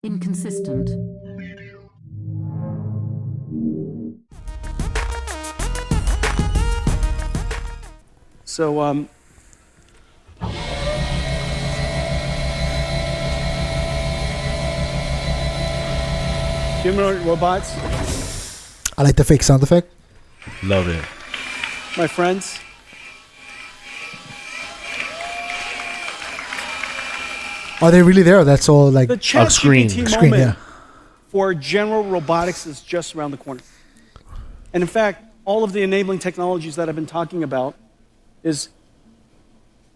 Inconsistent. So, humanoid robots, I like the fake sound effect. Love it. my friends, Are they really there? Or that's all like the screen. ChatGPT screen, moment yeah. for general robotics is just around the corner. And in fact, all of the enabling technologies that I've been talking about is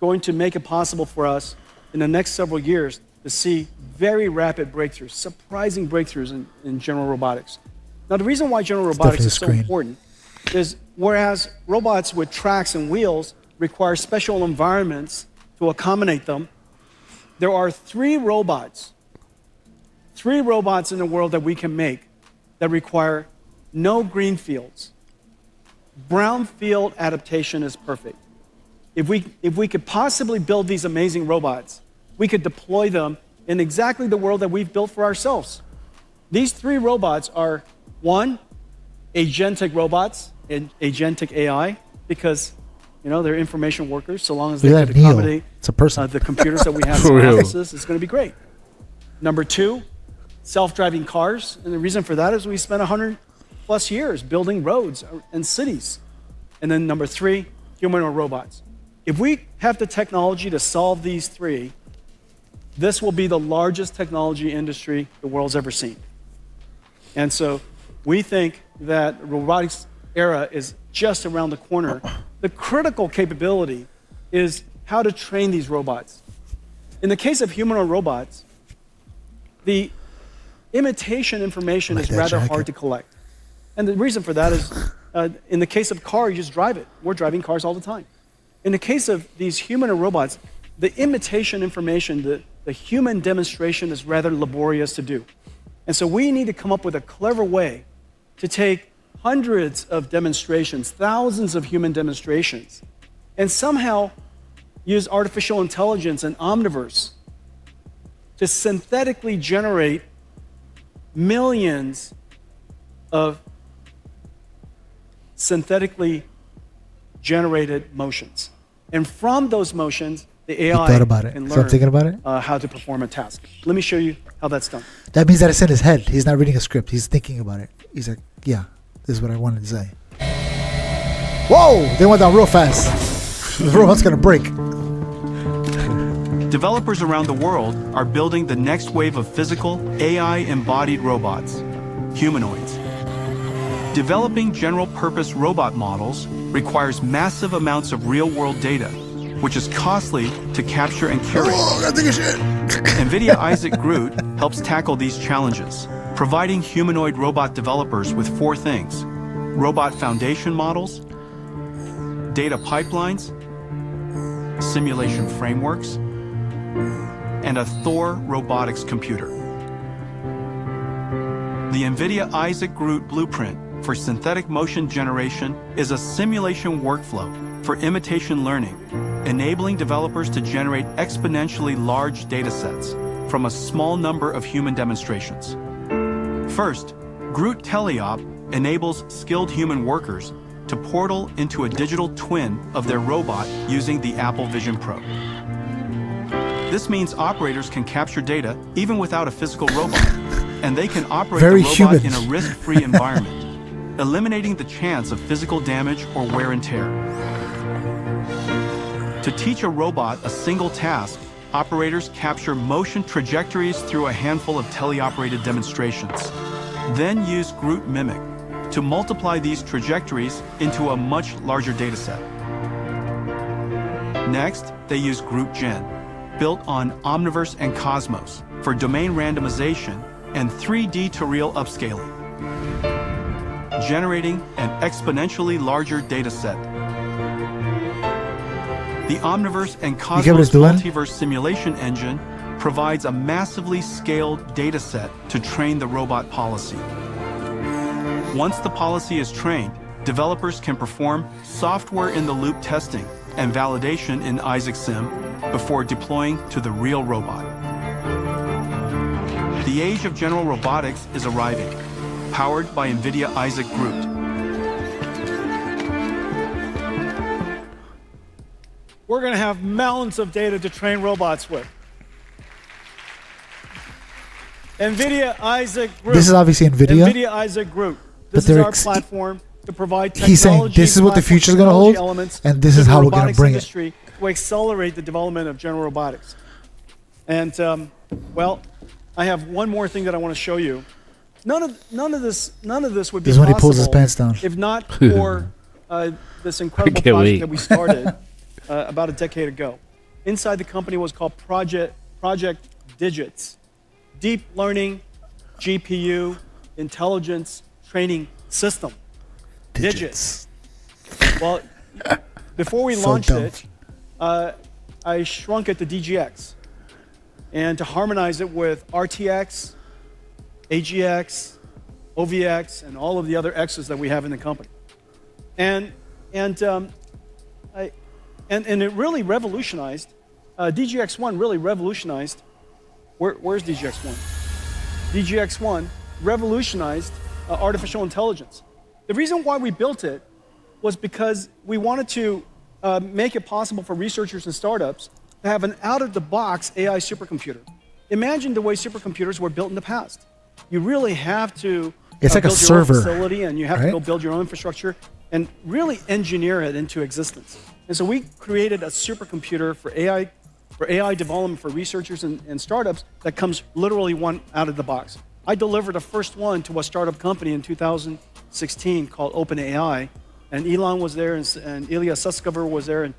going to make it possible for us in the next several years to see very rapid breakthroughs, surprising breakthroughs in general robotics. Now, the reason why general robotics is so screen. important is whereas robots with tracks and wheels require special environments to accommodate them, there are three robots in the world that we can make that require no green fields. Brownfield adaptation is perfect. If we could possibly build these amazing robots, we could deploy them in exactly the world that we've built for ourselves. These three robots are, one, agentic robots, and agentic AI, because they're information workers, so long as they Look at could that Neo. accommodate It's a person. the computers that we have For in our real. offices, it's going to be great. Number two, self-driving cars, and the reason for that is we spent 100 plus years building roads and cities. And then number three, humanoid robots. If we have the technology to solve these three, this will be the largest technology industry the world's ever seen. And so we think that the robotics era is just around the corner. The critical capability is how to train these robots. In the case of humanoid robots, the imitation information Like is that rather jacket. hard to collect. And the reason for that is, in the case of car, you just drive it. We're driving cars all the time. In the case of these humanoid robots, the imitation information, the human demonstration is rather laborious to do. And so we need to come up with a clever way to take hundreds of demonstrations, thousands of human demonstrations, and somehow use artificial intelligence and omniverse to synthetically generate millions of synthetically generated motions. And from those motions, the AI thought about it. can So I'm learn thinking about it? how to perform a task. Let me show you how that's done. That means that it's in his head. He's not reading a script. He's thinking about it. He's like, yeah, this is what I wanted to say. Whoa! They went down real fast. The robot's gonna break. Developers around the world are building the next wave of physical, AI-embodied robots, humanoids. Developing general-purpose robot models requires massive amounts of real-world data, which is costly to capture and curate. Oh, I think it's shit. NVIDIA Isaac Groot helps tackle these challenges, providing humanoid robot developers with four things: robot foundation models, data pipelines, simulation frameworks, and a Thor robotics computer. The NVIDIA Isaac Groot blueprint for synthetic motion generation is a simulation workflow for imitation learning, enabling developers to generate exponentially large datasets from a small number of human demonstrations. First, Groot Teleop enables skilled human workers to portal into a digital twin of their robot using the Apple Vision Pro. This means operators can capture data even without a physical robot, and they can operate Very the robot human. in a risk-free environment, eliminating the chance of physical damage or wear and tear. To teach a robot a single task, operators capture motion trajectories through a handful of teleoperated demonstrations, then use Groot Mimic to multiply these trajectories into a much larger dataset. Next, they use Groot Gen, built on Omniverse and Cosmos, for domain randomization and 3D to real upscaling, generating an exponentially larger dataset. The Omniverse and get what Cosmos it's doing? multiverse simulation engine provides a massively scaled dataset to train the robot policy. Once the policy is trained, developers can perform software-in-the-loop testing and validation in Isaac Sim before deploying to the real robot. The age of general robotics is arriving, powered by NVIDIA Isaac GR00T. We're going to have mountains of data to train robots with. NVIDIA Isaac GR00T. This is obviously NVIDIA. NVIDIA Isaac GR00T. This is our platform to provide technology. He's saying this is what the future is going to hold, and this is how we're going to bring it. To accelerate the development of general robotics. And well, I have one more thing that I want to show you. None of this would be This is when he possible pulls his pants down. if not for this incredible project that we started about a decade ago. Inside the company was called Project Digits, Deep Learning GPU Intelligence Training System. Digits. Well, before we launched it, I shrunk it to DGX, and to harmonize it with RTX, AGX, OVX, and all of the other X's that we have in the company. And it really revolutionized. DGX1 really revolutionized. Where's DGX1? DGX1 revolutionized artificial intelligence. The reason why we built it was because we wanted to make it possible for researchers and startups to have an out-of-the-box AI supercomputer. Imagine the way supercomputers were built in the past. You really have to it's like build a your server, own facility, and you have right? to go build your own infrastructure and really engineer it into existence. And so we created a supercomputer for AI development for researchers and startups that comes literally one out of the box. I delivered the first one to a startup company in 2016 called OpenAI, and Elon was there, and Ilya Sutskever was there, and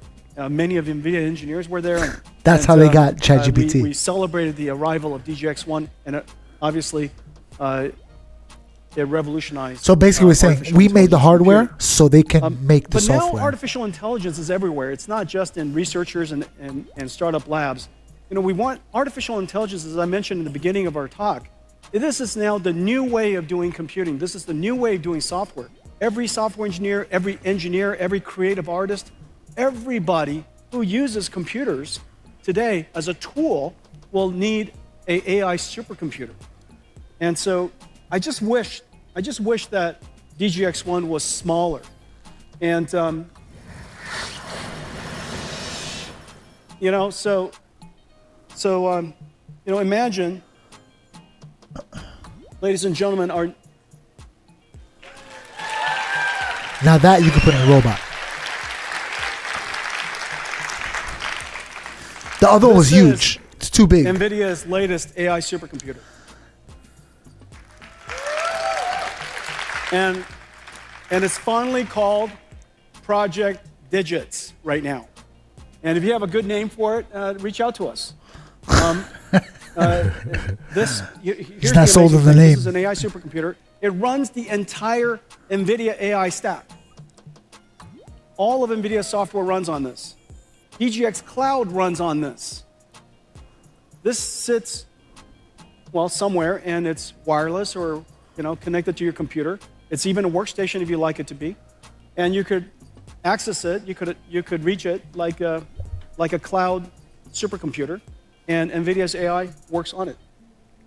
many of the NVIDIA engineers were there. That's how they got ChatGPT. We celebrated the arrival of DGX1, and obviously it revolutionized. So basically, we're saying we made the hardware so they can make the software. But now artificial intelligence is everywhere. It's not just in researchers and startup labs. You know, we want artificial intelligence, as I mentioned in the beginning of our talk. This is now the new way of doing computing. This is the new way of doing software. Every software engineer, every creative artist, everybody who uses computers today as a tool will need an AI supercomputer. And so I just wish that DGX1 was smaller. And imagine, ladies and gentlemen, now that you can put in a robot. The other one was huge. It's too big. NVIDIA's latest AI supercomputer. And it's finally called Project Digits right now. And if you have a good name for it, reach out to us. He's not sold on the name. This is an AI supercomputer. It runs the entire NVIDIA AI stack. All of NVIDIA software runs on this. DGX Cloud runs on this. This sits, well, somewhere, and it's wireless or connected to your computer. It's even a workstation if you like it to be, and you could access it. You could reach it like a cloud supercomputer, and NVIDIA's AI works on it.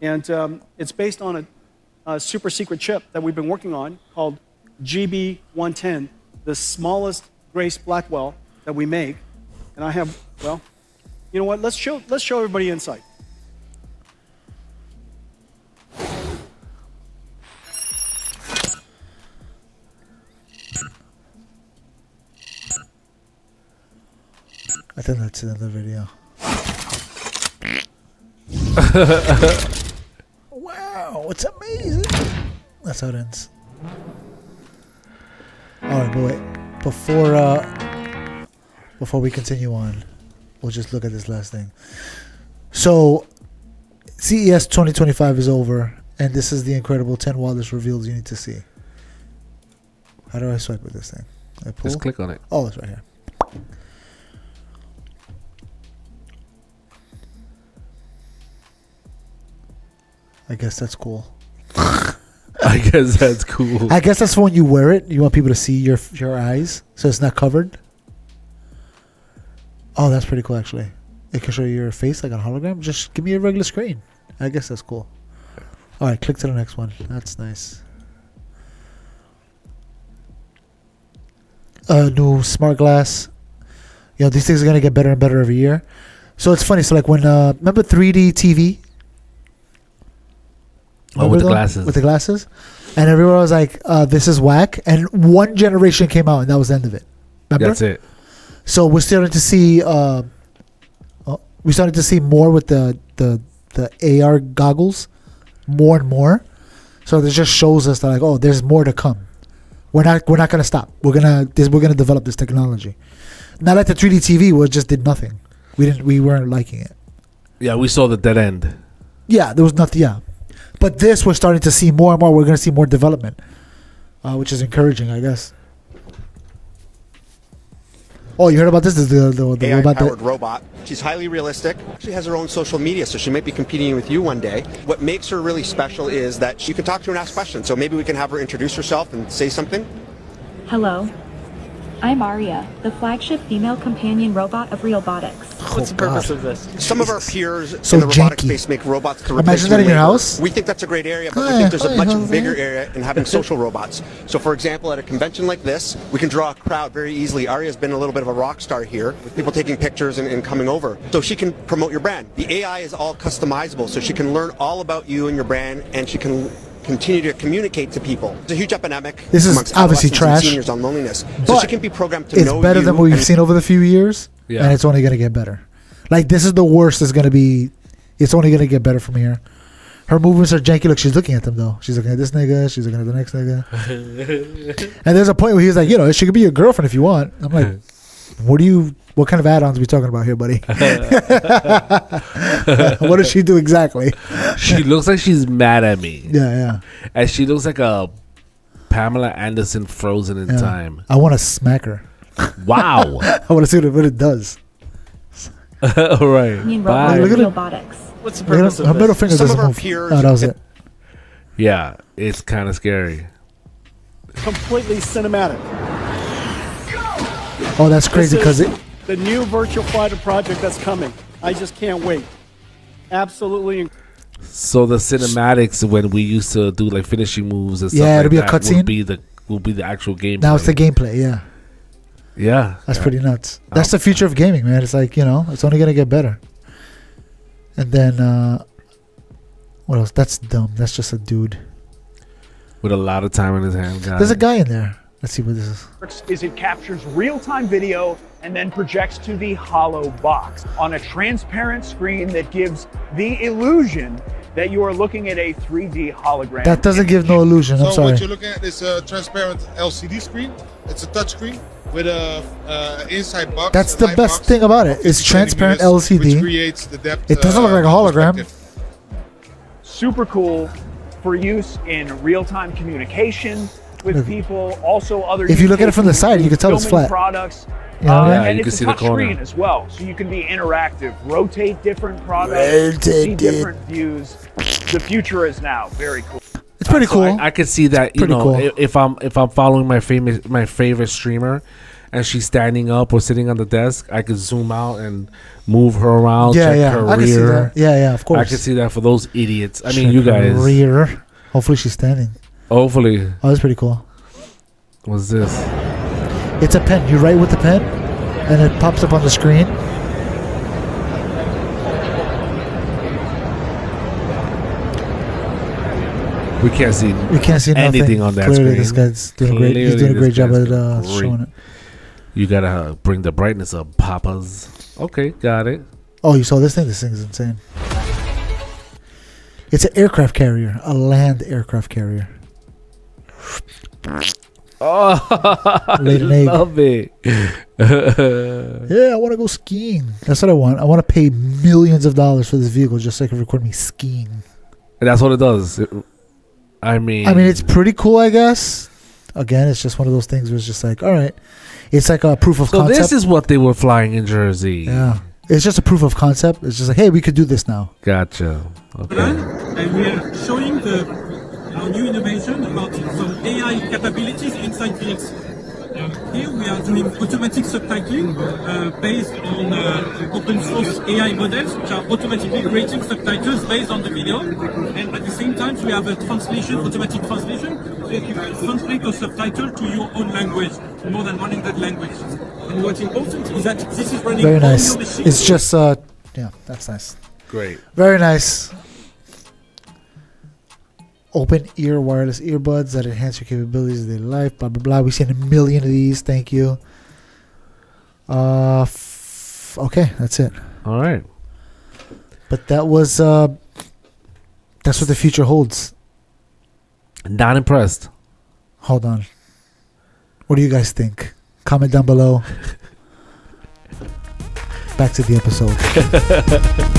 And it's based on a super secret chip that we've been working on called GB110, the smallest Grace Blackwell that we make. And I have, well, you know what? Let's show everybody inside. I think that's another video. Wow, it's amazing. That's how it ends. All right, but wait. Before we continue on, we'll just look at this last thing. So, CES 2025 is over, and this is the incredible 10 wildest reveals you need to see. How do I swipe with this thing? I pull? Just click on it. Oh, it's right here. I guess that's cool. I guess that's cool. I guess that's when you wear it. You want people to see your eyes, so it's not covered. Oh, that's pretty cool, actually. It can show you your face like a hologram. Just give me a regular screen. I guess that's cool. All right, click to the next one. That's nice. New smart glass. You know, these things are gonna get better and better every year. So it's funny. So like when remember 3D TV? Oh, with the glasses. With the glasses, and everyone was like, "This is whack." And one generation came out, and that was the end of it. Remember? That's it. So we're starting to see. We started to see more with the AR goggles, more and more. So this just shows us that like, oh, there's more to come. We're not gonna stop. We're gonna develop this technology. Not like the 3D TV, where it just did nothing. We weren't liking it. Yeah, we saw the dead end. Yeah, there was nothing. Yeah, but this we're starting to see more and more. We're gonna see more development, which is encouraging, I guess. Oh, you heard about this? This is the AI-powered robot. She's highly realistic. She has her own social media, so she might be competing with you one day. What makes her really special is that you can talk to her and ask questions. So maybe we can have her introduce herself and say something. Hello. I'm Aria, the flagship female companion robot of Realbotics. What's the purpose of this? Some of our peers So in the robotics janky. space make robots to Imagine replace that in your labor. house. We think that's a great area, but Hi, we think there's a hi, much Jose. bigger area in having social robots. So for example, at a convention like this, we can draw a crowd very easily. Aria's been a little bit of a rock star here, with people taking pictures and coming over. So she can promote your brand. The AI is all customizable, so she can learn all about you and your brand, and she can continue to communicate to people. It's a huge epidemic This is amongst obviously adolescents trash, and seniors on loneliness. So but she can be programmed to it's know better you than what we've and seen over the few years, Yeah. and it's only gonna get better. Like this is the worst. It's gonna be. It's only gonna get better from here. Her movements are janky. Look, she's looking at them though. She's looking at this nigga. She's looking at the next nigga. And there's a point where he's like, she could be your girlfriend if you want. I'm like, what kind of add-ons are we talking about here, buddy? What does she do exactly? She looks like she's mad at me. Yeah. And she looks like a Pamela Anderson frozen in Yeah. time. I want to smack her. Wow. I want to see what it does. All right. Companion Bye. robot of Look at it. Realbotics. What's the Look at purpose her of middle this? finger Some doesn't of our move. peers- Oh, that was it. Yeah, it's kind of scary. Completely cinematic. Oh, that's crazy This because is it. the new virtual fighter project that's coming. I just can't wait. Absolutely. So the cinematics when we used to do like finishing moves and stuff Yeah, like it'll be a that cutscene. will be the actual game. Now it's the gameplay. Yeah, Yeah. that's pretty nuts. That's the future of gaming, man. It's like it's only gonna get better. And then what else? That's dumb. That's just a dude. With a lot of time in his hand. There's a guy in there. Let's see what this is. Is it captures real-time video and then projects to the hollow box on a transparent screen that gives the illusion that you are looking at a 3D hologram. That doesn't give no illusion. I'm So sorry. what you're looking at is a transparent LCD screen. It's a touch screen with a inside box. That's a the light best box thing about it. of It's 50 transparent centimeters, LCD. which creates the depth. It doesn't look like a hologram. perspective. Super cool for use in real-time communication with Look. people. Also, other. If you look at it from the use side, you can cases, tell it's filming flat. Products. You know what I mean? Yeah, and you can it's see a the touch corner. screen as well, so you can be interactive, rotate different products, Rotate see it. different views. The future is now. Very cool. It's pretty So cool. I could see that, Pretty cool. if I'm following my favorite streamer, and she's standing up or sitting on the desk, I could zoom out and move her around. Yeah, check yeah. her I can see rear. that. Yeah, of course. I could see that for those idiots. I mean, Check you her guys. rear. Hopefully she's standing. Hopefully, Oh, that's pretty cool. what's this? It's a pen. You write with the pen, and it pops up on the screen. We can't see. We can't see nothing. anything on that Clearly, screen. this guy's doing great. He's Clearly, doing a great this job guy's at great. showing it. You gotta bring the brightness up, papas. Okay, got it. Oh, you saw this thing? This thing's insane. It's an aircraft carrier, a land aircraft carrier. Oh, Laid an egg. love it. Yeah, I want to go skiing. That's what I want. I want to pay millions of dollars for this vehicle just so I can record me skiing. And that's what it does. I mean, It's pretty cool, I guess. Again, it's just one of those things where it's just like, all right. It's like a proof of so concept. this is what they were flying in Jersey. Yeah. It's just a proof of concept. It's just like, hey, we could do this now. Gotcha. Okay. And we are showing our new innovation about some AI capabilities inside VX. Here we are doing automatic subtitling based on open source AI models, which are automatically creating subtitles based on the video. And at the same time, we have a translation, automatic translation, so that you can translate the subtitle to your own language, more than 100 languages. And what's important is that this is running Very on nice. your machine. It's just, yeah, that's nice. Great. Very nice. Open ear wireless earbuds that enhance your capabilities of daily life. Blah blah blah. We've seen a million of these. Thank you. Okay, that's it. All right. But that was that's what the future holds. Not impressed. Hold on. What do you guys think? Comment down below. Back to the episode.